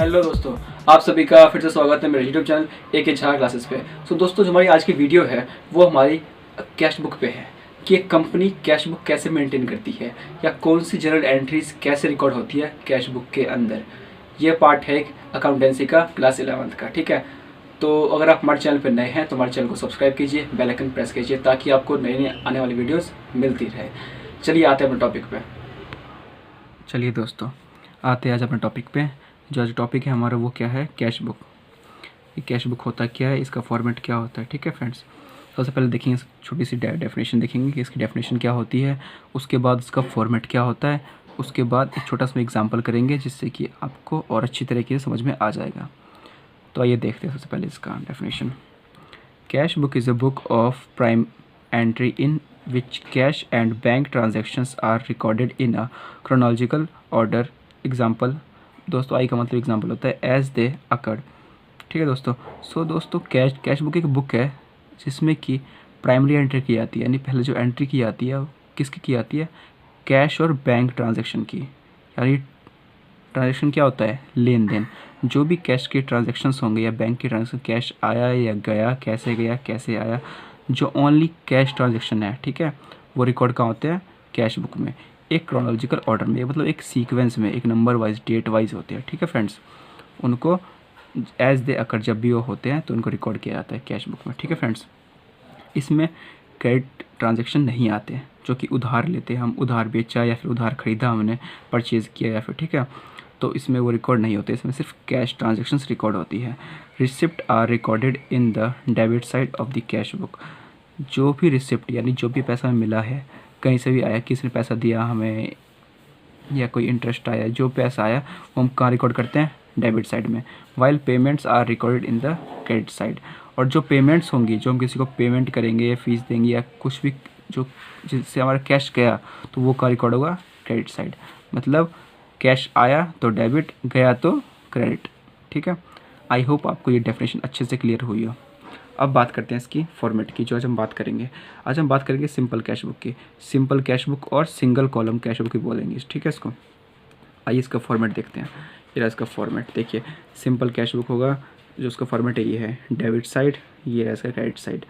Hello दोस्तों, आप सभी का फिर से स्वागत है मेरे यूट्यूब चैनल ए झा क्लासेस पे। दोस्तों, जो हमारी आज की वीडियो है वो हमारी कैश बुक पे है कि एक कंपनी कैश बुक कैसे मेंटेन करती है या कौन सी जर्नल एंट्रीज कैसे रिकॉर्ड होती है कैश बुक के अंदर। ये पार्ट है एक अकाउंटेंसी का क्लास 11th का, ठीक है। तो अगर आप हमारे चैनल पर नए हैं तो हमारे चैनल को सब्सक्राइब कीजिए, बेल आइकन प्रेस कीजिए ताकि आपको नई नई आने वाली वीडियोज़ मिलती रहे। चलिए आते हैं अपने टॉपिक पे। चलिए दोस्तों, आते हैं आज अपने टॉपिक पे। जो आज टॉपिक है हमारा वो क्या है, कैश बुक। ये कैश बुक होता क्या है, इसका फॉर्मेट क्या होता है, ठीक है फ्रेंड्स। सबसे पहले देखेंगे, छोटी सी डेफिनेशन देखेंगे कि इसकी डेफिनेशन क्या होती है, उसके बाद इसका फॉर्मेट क्या होता है, उसके बाद एक छोटा सा एग्जांपल करेंगे जिससे कि आपको और अच्छी तरीके से समझ में आ जाएगा। तो आइए देखते हैं सबसे पहले इसका definition. Cash book is a book of prime entry in which cash and bank transactions are recorded in a chronological order. Example दोस्तों, आई का मतलब एग्जाम्पल होता है एज दे अकर्ड, ठीक है दोस्तों। दोस्तों, कैश बुक एक बुक है जिसमें कि प्राइमरी एंट्री की जाती है, यानी पहले जो एंट्री की जाती है वो किसकी की जाती है, कैश और बैंक ट्रांजैक्शन की। यानी ट्रांजैक्शन क्या होता है, लेन देन। जो भी कैश के ट्रांजैक्शंस होंगे या बैंक के ट्रांजैक्शन, कैश आया या गया, कैसे आया, जो ओनली कैश ट्रांजैक्शन है, ठीक है, वो रिकॉर्ड कहाँ होते हैं, कैश बुक में। एक क्रोनोलॉजिकल ऑर्डर में, मतलब एक सीक्वेंस में, एक नंबर वाइज, डेट वाइज होते हैं, ठीक है फ्रेंड्स। उनको एज दे अकर जब भी वो होते हैं तो उनको रिकॉर्ड किया जाता है कैश बुक में, ठीक है फ्रेंड्स। इसमें क्रेडिट ट्रांजैक्शन नहीं आते, जो कि उधार लेते हैं हम, उधार बेचा या फिर उधार खरीदा हमने, परचेज़ किया या फिर, ठीक है, तो इसमें वो रिकॉर्ड नहीं होते। इसमें सिर्फ कैश ट्रांजैक्शंस रिकॉर्ड होती है। Receipt are recorded in the debit side of the cash book. जो भी रिसिप्ट यानी जो भी पैसा मिला है, कहीं से भी आया, किसी ने पैसा दिया हमें या कोई इंटरेस्ट आया, जो पैसा आया वो हम कहाँ रिकॉर्ड करते हैं, डेबिट साइड में। While payments are recorded in the credit side. और जो पेमेंट्स होंगी, जो हम किसी को पेमेंट करेंगे या फीस देंगे या कुछ भी जो जिससे हमारा कैश गया, तो वो कहाँ रिकॉर्ड होगा, क्रेडिट साइड। मतलब कैश आया तो डेबिट, गया तो क्रेडिट, ठीक है। आई होप आपको ये डेफिनेशन अच्छे से क्लियर हुई हो। अब बात करते हैं इसकी फॉर्मेट की, जो आज हम बात करेंगे। आज हम बात करेंगे सिंपल कैश बुक की। सिंपल कैश बुक और सिंगल कॉलम कैश बुक की बोलेंगे, ठीक है इसको। आइए इसका फॉर्मेट देखते हैं। ये इसका फॉर्मेट देखिए, सिंपल कैश बुक होगा, जो उसका फॉर्मेट है ये है डेबिट साइड, ये है इसका क्रेडिट साइड।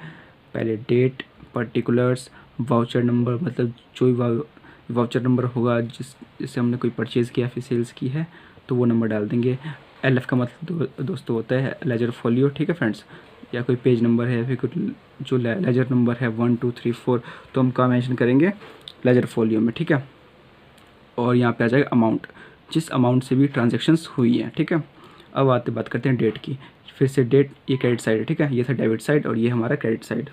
पहले डेट, पर्टिकुलर्स, वाउचर नंबर, मतलब जो भी वाउचर नंबर होगा जिससे हमने कोई परचेज़ किया फिर सेल्स की है तो वो नंबर डाल देंगे। LF का मतलब दोस्तों होता है लेजर फोलियो, ठीक है फ्रेंड्स, या कोई पेज नंबर है, फिर कुछ जो लेजर नंबर है 1 2 3 4, तो हम कहाँ मेंशन करेंगे, लेजर फोलियो में, ठीक है। और यहाँ पे आ जाएगा अमाउंट, जिस अमाउंट से भी ट्रांजेक्शन्स हुई हैं, ठीक है। अब बात करते हैं डेट की। फिर से डेट, ये क्रेडिट साइड है, ठीक है, ये था डेबिट साइड और ये हमारा क्रेडिट साइड।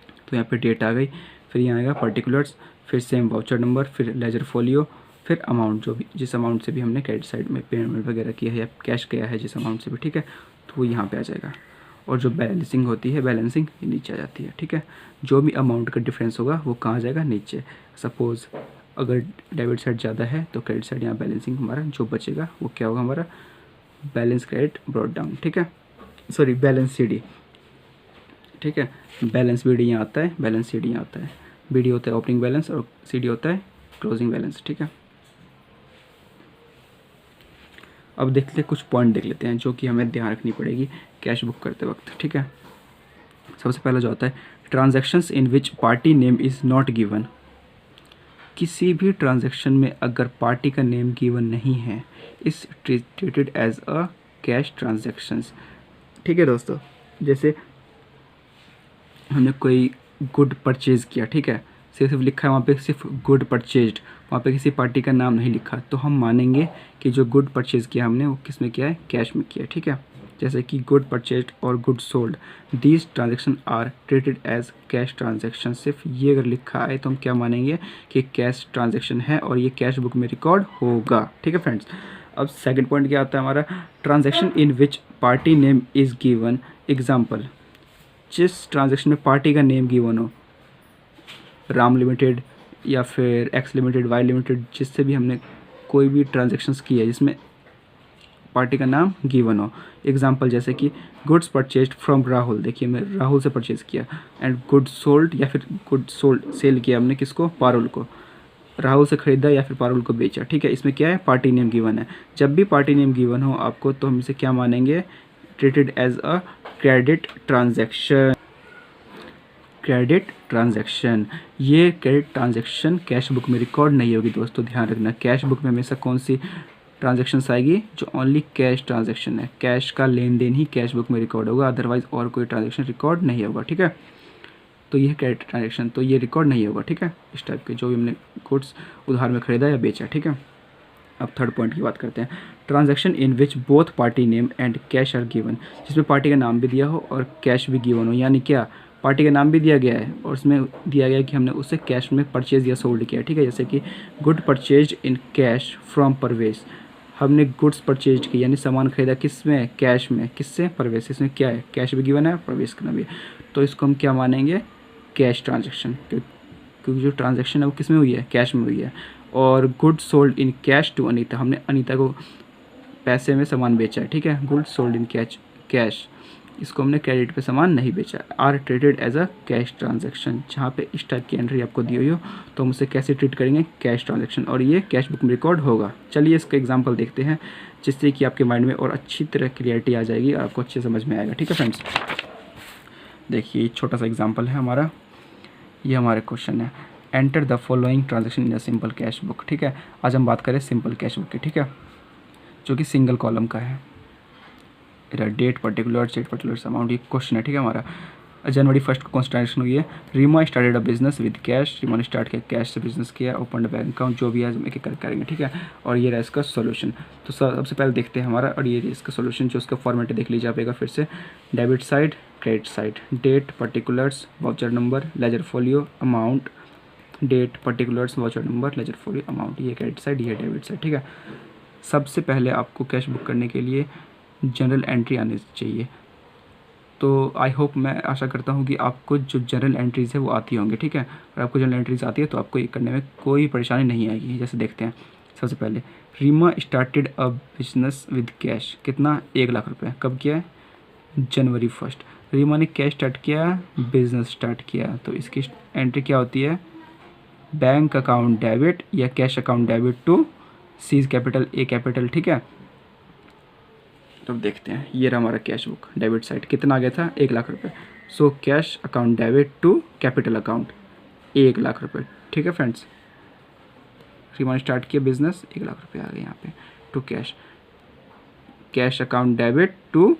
तो यहाँ पे डेट आ गई, फिर यहाँ आएगा पर्टिकुलर्स, फिर सेम वाउचर नंबर, फिर लेजर फोलियो, फिर अमाउंट, जो भी जिस अमाउंट से भी हमने क्रेडिट साइड में पेमेंट वगैरह किया है या कैश किया है जिस अमाउंट से भी, ठीक है, तो वो यहाँ पे आ जाएगा। और जो बैलेंसिंग होती है, बैलेंसिंग नीचे आ जाती है, ठीक है। जो भी अमाउंट का डिफरेंस होगा वो कहाँ आ जाएगा, नीचे। सपोज़ अगर डेबिट साइड ज़्यादा है तो क्रेडिट साइड, यहाँ बैलेंसिंग हमारा जो बचेगा वो क्या होगा, हमारा बैलेंस क्रेडिट ब्रॉट डाउन, ठीक है, सॉरी बैलेंस CD, ठीक है। बैलेंस BD यहाँ आता है, बैलेंस CD यहाँ आता है। BD होता है ओपनिंग बैलेंस और CD होता है क्लोजिंग बैलेंस, ठीक है। अब देखते हैं, कुछ पॉइंट देख लेते हैं जो कि हमें ध्यान रखनी पड़ेगी कैश बुक करते वक्त, ठीक है। सबसे पहला जो आता है, transactions in which party name is not given. किसी भी ट्रांजैक्शन में अगर पार्टी का नेम गिवन नहीं है, is treated as a cash transactions, ठीक है दोस्तों। जैसे हमने कोई गुड परचेज़ किया, ठीक है, सिर्फ लिखा है वहाँ पे सिर्फ गुड परचेज्ड, वहाँ पे किसी पार्टी का नाम नहीं लिखा, तो हम मानेंगे कि जो गुड परचेज़ किया हमने वो किस में किया है, कैश में किया, ठीक है। जैसे कि गुड परचेज्ड और good sold, these transaction are treated as cash transaction. सिर्फ ये अगर लिखा है तो हम क्या मानेंगे कि कैश ट्रांजेक्शन है और ये कैश बुक में रिकॉर्ड होगा, ठीक है फ्रेंड्स। अब सेकंड पॉइंट क्या आता है हमारा, transaction in which party name is given. Example, जिस ट्रांजेक्शन में पार्टी का नेम गिवन हो, राम लिमिटेड या फिर एक्स लिमिटेड, वाई लिमिटेड, जिससे भी हमने कोई भी ट्रांजेक्शन्स की है जिसमें पार्टी का नाम गिवन हो। एग्जांपल जैसे कि गुड्स परचेज्ड फ्रॉम राहुल, देखिए मैं राहुल से परचेज़ किया, एंड गुड सोल्ड, या फिर गुड सोल्ड सेल किया हमने किसको, पारुल को। राहुल से खरीदा या फिर पारुल को बेचा। ठीक है, इसमें क्या है, पार्टी नेम गिवन है। जब भी पार्टी नेम गिवन हो आपको तो हम इसे क्या मानेंगे, treated as a credit transaction. Credit transaction, ये क्रेडिट ट्रांजैक्शन कैश बुक में रिकॉर्ड नहीं होगी दोस्तों, ध्यान रखना। कैश बुक में हमेशा कौन सी ट्रांजैक्शंस आएगी, जो ओनली कैश ट्रांजैक्शन है, कैश का लेन देन ही कैश बुक में रिकॉर्ड होगा, अदरवाइज और कोई ट्रांजैक्शन रिकॉर्ड नहीं होगा। ठीक है, तो ये क्रेडिट ट्रांजैक्शन तो ये रिकॉर्ड नहीं होगा। ठीक है, इस टाइप के जो भी हमने गुड्स उधार में खरीदा या बेचा। ठीक है, अब थर्ड पॉइंट की बात करते हैं, transaction in which both party name and cash are given, जिसमें पार्टी का नाम भी दिया हो और कैश भी गिवन हो। यानी क्या, पार्टी का नाम भी दिया गया है और उसमें दिया गया है कि हमने उससे कैश में परचेज या सोल्ड किया है। ठीक है, जैसे कि good purchase in cash from Parvez, हमने गुड्स परचेज की यानी सामान खरीदा किस में, कैश में, किससे, परवेज। इसमें क्या है, कैश भी गिवन है, परवेज का नाम भी है, तो इसको हम क्या मानेंगे, कैश ट्रांजैक्शन, क्योंकि जो ट्रांजैक्शन है वो किस में हुई है, कैश में हुई है। और good sold in cash to Anita, हमने अनीता को पैसे में सामान बेचा है। ठीक है, गुड सोल्ड इन कैश, इसको हमने क्रेडिट पे सामान नहीं बेचा। Are treated as a cash transaction, जहाँ पे इस टाइप की एंट्री आपको दी हुई हो तो हम उसे कैसे ट्रीट करेंगे, कैश ट्रांजैक्शन, और ये कैश बुक में रिकॉर्ड होगा। चलिए इसका एग्जांपल देखते हैं, जिससे कि आपके माइंड में और अच्छी तरह क्लियरिटी आ जाएगी और आपको अच्छे समझ में आएगा। ठीक है फ्रेंड्स, देखिए छोटा सा एग्जाम्पल है हमारा, ये हमारे क्वेश्चन है, enter the following transaction in a simple cash book. ठीक है, आज हम बात करें सिंपल कैश बुक की। ठीक है, जो कि सिंगल कॉलम का है, डेट पर्टिकुलर्स अमाउंट, ये क्वेश्चन है। ठीक है, हमारा जनवरी 1 को कौन सी ट्रांजेक्शन हुई है, Reema started a business with cash, Reema ने स्टार्ट किया कैश से बिजनेस किया, ओपन बैंक अकाउंट, जो भी है हम एक एक करेंगे। ठीक है, और ये रहा इसका सोल्यूशन। तो सबसे पहले देखते हैं हमारा, और ये इसका सोल्यूशन जो उसका फॉर्मेट देख लीजिए आप एक बार फिर से, debit side, credit side, date particulars, voucher number, ledger folio, amount, date particulars, voucher number, ledger folio, amount, ये क्रेडिट साइड, ये डेबिट साइड। ठीक है, सबसे पहले आपको कैश बुक करने के लिए जनरल एंट्री आनी चाहिए। तो आई होप, मैं आशा करता हूँ कि आपको जो जनरल एंट्रीज़ है वो आती होंगी। ठीक है, अगर आपको जनरल एंट्रीज आती है तो आपको ये करने में कोई परेशानी नहीं आएगी। जैसे देखते हैं, सबसे पहले Reema started a business with cash, कितना, 1 लाख रुपए, कब किया है, जनवरी 1। रीमा ने कैश स्टार्ट किया, बिजनेस स्टार्ट किया, तो इसकी एंट्री क्या होती है, बैंक अकाउंट डेबिट या कैश अकाउंट डेबिट टू सीज कैपिटल ए कैपिटल। ठीक है, तो अब देखते हैं, ये रहा हमारा कैश बुक, डेबिट साइड कितना आ गया था, 1 लाख रुपए। So cash account debit to capital account 1 lakh रुपए। ठीक है फ्रेंड्स, रीमा ने स्टार्ट किया बिजनेस, 1 लाख रुपए आ गए यहाँ पे, to cash, cash account debit to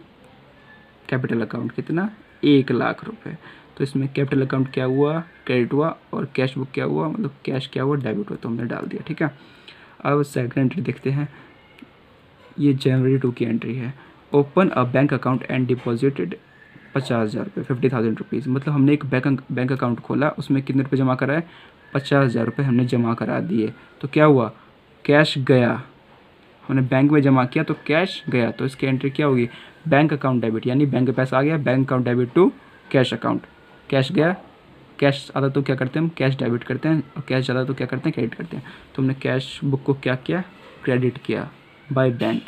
capital account कितना, 1 लाख रुपए। तो इसमें कैपिटल अकाउंट क्या हुआ, क्रेडिट हुआ, और कैश बुक क्या हुआ, मतलब कैश क्या हुआ, डेबिट हुआ, तो हमने डाल दिया। ठीक है, अब सेकंड एंट्री देखते हैं, ये जनवरी 2 की एंट्री है, open a bank account and deposited 50,000 रुपये, 50,000 रुपीज़, मतलब हमने एक बैंक अकाउंट खोला, उसमें कितने रुपये जमा कराए, 50,000 रुपये हमने जमा करा दिए। तो क्या हुआ, कैश गया, हमने बैंक में जमा किया तो कैश गया, तो इसकी एंट्री क्या होगी, बैंक अकाउंट डेबिट, यानी बैंक का पैसा आ गया, bank account debit to cash account, cash गया, कैश आता तो क्या करते हैं हम, कैश डेबिट करते हैं, और कैश ज़्यादा तो क्या करते हैं, क्रेडिट करते हैं। तो हमने कैश बुक को क्या किया, क्रेडिट किया बाय बैंक।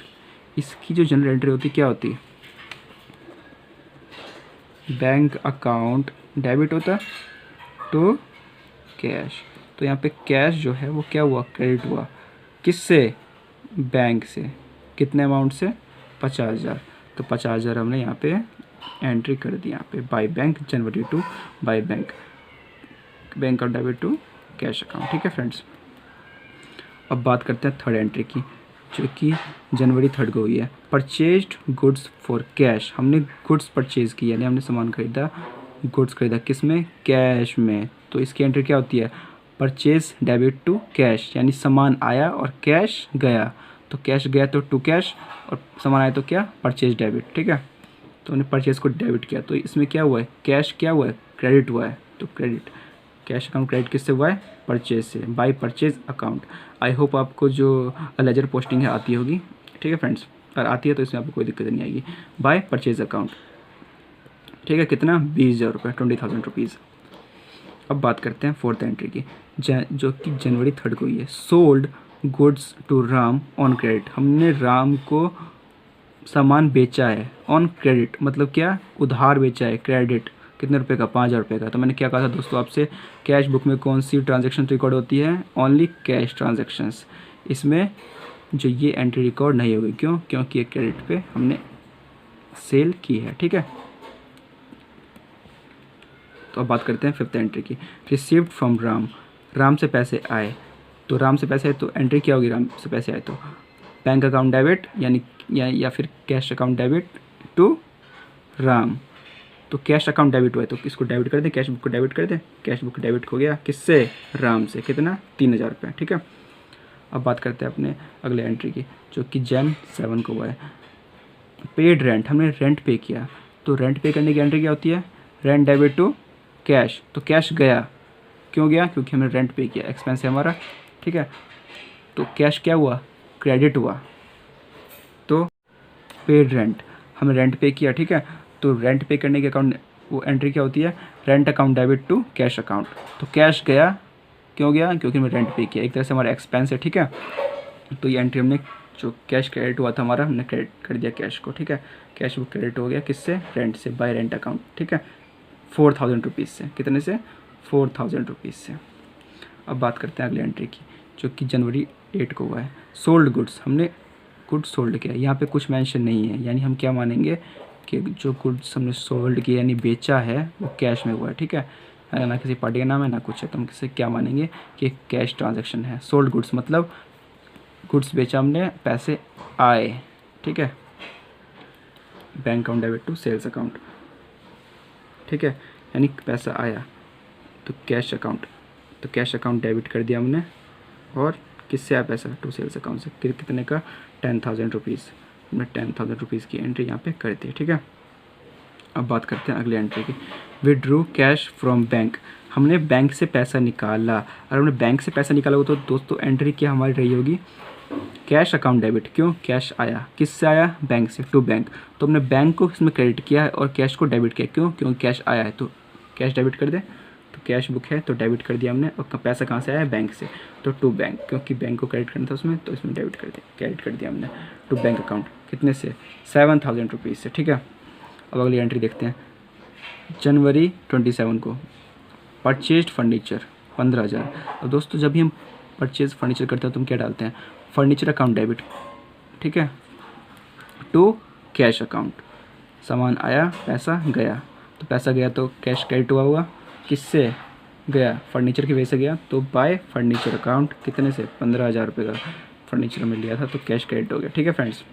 इसकी जो जनरल एंट्री होती क्या होती है, बैंक अकाउंट डेबिट होता टू कैश, तो यहाँ पे कैश जो है वो क्या हुआ, क्रेडिट हुआ, किससे, बैंक से, कितने अमाउंट से, 50,000, तो 50,000 हमने यहाँ पे एंट्री कर दी, यहाँ पे बाय बैंक, जनवरी 2 by bank, bank account debit to cash account. ठीक है फ्रेंड्स, अब बात करते हैं थर्ड एंट्री की, जो कि जनवरी 3 को हुई है, परचेज्ड गुड्स फॉर कैश, हमने गुड्स परचेज की, यानी हमने सामान खरीदा, गुड्स खरीदा किस में, कैश में, तो इसकी एंट्री क्या होती है, परचेज डेबिट टू कैश, यानी सामान आया और कैश गया, तो कैश गया तो टू कैश, और सामान आया तो क्या, परचेज डेबिट। ठीक है, तो हमने परचेज को डेबिट किया, तो इसमें क्या हुआ है, कैश क्या हुआ है, क्रेडिट हुआ है, तो क्रेडिट, कैश अकाउंट क्रेडिट किससे हुआ है, परचेज से, by purchase account. I hope आपको जो लेजर पोस्टिंग है आती होगी। ठीक है फ्रेंड्स, अगर आती है तो इसमें आपको कोई दिक्कत नहीं आएगी, बाय परचेज अकाउंट। ठीक है, कितना, 20,000 रुपये, 20,000 रुपीज़। अब बात करते हैं फोर्थ एंट्री की, जो कि जनवरी 3 को हुई है, sold goods to Ram on credit, हमने राम को सामान बेचा है ऑन क्रेडिट, मतलब क्या, उधार बेचा है, क्रेडिट कितने रुपए का, 5,000 रुपये का। तो मैंने क्या कहा था दोस्तों आपसे, कैश बुक में कौन सी ट्रांजेक्शन रिकॉर्ड होती है, ओनली कैश ट्रांजेक्शन्स। इसमें जो ये एंट्री रिकॉर्ड नहीं होगी, क्यों, क्योंकि ये क्रेडिट पे हमने सेल की है, ठीक है। तो अब बात करते हैं 5th एंट्री की, रिसीव्ड फ्रॉम राम, राम से पैसे आए। तो राम से पैसे आए तो एंट्री क्या होगी, राम से पैसे आए तो बैंक अकाउंट डेबिट यानी या फिर cash account debit to Ram. तो कैश अकाउंट डेबिट हुआ है तो इसको डेबिट कर दें, कैश बुक को डेबिट कर दें। कैश बुक डेबिट हो गया किससे, राम से, कितना, 3,000 रुपये, ठीक है। अब बात करते हैं अपने अगले एंट्री की जो कि Jan 7 को हुआ है। पेड रेंट, हमने रेंट पे किया। तो रेंट पे करने की एंट्री क्या होती है, रेंट डेबिट टू कैश। तो कैश गया, क्यों गया, क्योंकि हमने रेंट पे किया, एक्सपेंस है हमारा, ठीक है। तो कैश क्या हुआ, क्रेडिट हुआ। तो पेड रेंट, हमने रेंट पे किया, ठीक है। तो रेंट पे करने के अकाउंट वो एंट्री क्या होती है, rent account debit to cash account. तो कैश गया, क्यों गया, क्योंकि हमने रेंट पे किया, एक तरह से हमारा एक्सपेंस है, ठीक है। तो ये एंट्री हमने जो कैश क्रेडिट हुआ था हमारा, हमने क्रेडिट कर दिया कैश को, ठीक है। कैश वो क्रेडिट हो गया किससे, रेंट से, बाय रेंट अकाउंट, ठीक है। 4,000 रुपीज़ से, कितने से, 4,000 रुपीज़ से। अब बात करते हैं अगले एंट्री की जो कि January 8 को हुआ है। सोल्ड गुड्स, हमने गुड्स सोल्ड किया, यहाँ पे कुछ मेंशन नहीं है, यानी हम क्या मानेंगे कि जो गुड्स हमने सोल्ड किया यानी बेचा है वो कैश में हुआ है, ठीक है। ना किसी पार्टी का नाम है ना कुछ है, तो हम किसे क्या मानेंगे कि कैश ट्रांजैक्शन है। सोल्ड गुड्स मतलब गुड्स बेचा हमने, पैसे आए, ठीक है। Bank account debit to sales account, ठीक है, यानी पैसा आया तो कैश अकाउंट, तो कैश अकाउंट डेबिट कर दिया हमने, और किससे आया पैसा, टू सेल्स अकाउंट से, कितने का, 10,000 रुपीज़। हमने 10,000 रुपीज़ की एंट्री यहाँ पे कर दी, ठीक है। अब बात करते हैं अगले एंट्री की, विड्रू कैश फ्रॉम बैंक, हमने बैंक से पैसा निकाला। और हमने बैंक से पैसा निकाला हो तो दोस्तों एंट्री क्या हमारी रही होगी, कैश अकाउंट डेबिट, क्यों, कैश आया, किससे आया, बैंक से, टू बैंक। तो हमने बैंक को इसमें क्रेडिट किया है और कैश को डेबिट किया, क्यों, क्योंकि कैश आया है, तो कैश डेबिट कर दे। तो कैश बुक है तो डेबिट कर दिया हमने, और पैसा कहाँ से आया, बैंक से, तो टू बैंक, क्योंकि बैंक को क्रेडिट करना था उसमें, तो इसमें डेबिट कर दिया, क्रेडिट कर दिया हमने टू बैंक अकाउंट, कितने से, 7,000 रुपीज़ से, ठीक है। अब अगली एंट्री देखते हैं, January 27 को परचेज्ड फर्नीचर 15,000। अब दोस्तों जब भी हम परचेज फर्नीचर करते हैं तो हम क्या डालते हैं, फर्नीचर अकाउंट डेबिट, ठीक है, टू कैश अकाउंट। सामान आया, पैसा गया, तो पैसा गया तो कैश क्रेडिट हुआ हुआ, किससे गया, फर्नीचर की वजह से गया, तो बाय फर्नीचर अकाउंट, कितने से, 15,000 रुपये का फर्नीचर में लिया था, तो कैश क्रेडिट हो गया, ठीक है फ्रेंड्स।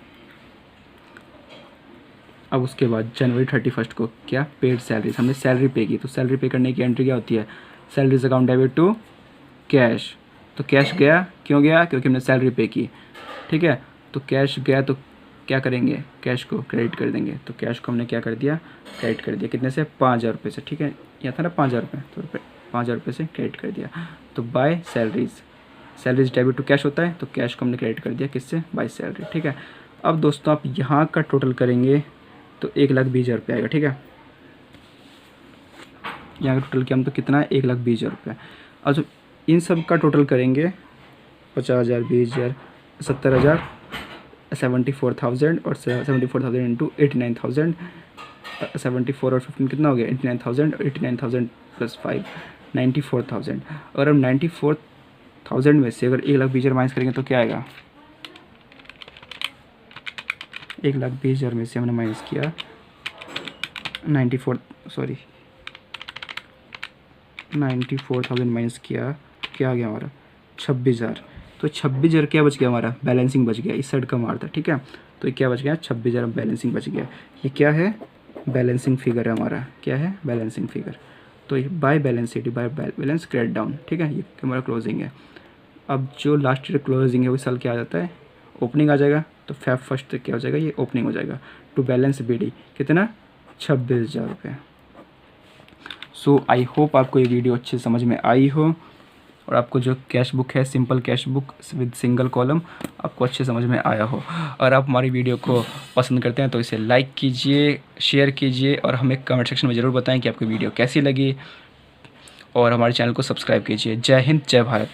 अब उसके बाद January 31 को क्या, पेड सैलरीज, हमने सैलरी पे की, तो सैलरी पे करने की एंट्री क्या होती है, salaries account debit to cash. तो कैश गया, क्यों गया, क्योंकि हमने सैलरी पे की, ठीक है। तो कैश गया तो क्या करेंगे, कैश को क्रेडिट कर देंगे। तो कैश को हमने क्या कर दिया, क्रेडिट कर दिया, कितने से, 5,000 रुपये से, ठीक है। यहाँ था ना 5,000 रुपये, तो 5,000 रुपये से क्रेडिट कर दिया। तो by salaries, salaries debit to cash होता है, तो कैश को हमने क्रेडिट कर दिया किससे, बाय सैलरी, ठीक है। अब दोस्तों आप यहाँ का टोटल करेंगे तो 1,20,000 रुपये आएगा, ठीक है। यहाँ का टोटल क्या हम तो कितना है, 1,20,000 रुपये। अब जब इन सब का टोटल करेंगे 50,000, 20,000, 70,000, 74,000 और 74,000 इंटू 89,000, 74 और 15 कितना हो गया, 89,000 और 89,000 प्लस 5, 94,000। और हम 94,000 में से अगर 1,20,000 माइनस करेंगे तो क्या आएगा, 1,20,000 में से हमने माइनस किया 94,000 माइनस किया, क्या आ गया हमारा, 26,000। तो 26,000 क्या बच गया हमारा, बैलेंसिंग बच गया, इस साइड का मार था, ठीक है। तो ये क्या बच गया, 26,000 बैलेंसिंग बच गया। ये क्या है, बैलेंसिंग फिगर है हमारा, क्या है, बैलेंसिंग फिगर। तो ये by balance sheet, by balance credit down, ठीक है। ये हमारा क्लोजिंग है। अब जो लास्ट ईयर क्लोजिंग है वो साल क्या आ जाता है, ओपनिंग आ जाएगा। तो Feb 1 तक क्या हो जाएगा, ये ओपनिंग हो जाएगा। टू बैलेंस BD कितना, 26,000 रुपये। सो आई होप आपको ये वीडियो अच्छे समझ में आई हो और आपको जो कैश बुक है, simple cash book with single column, आपको अच्छे समझ में आया हो। और आप हमारी वीडियो को पसंद करते हैं तो इसे लाइक कीजिए, शेयर कीजिए और हमें कमेंट सेक्शन में ज़रूर बताएं कि आपको वीडियो कैसी लगी, और हमारे चैनल को सब्सक्राइब कीजिए। जय हिंद, जय भारत।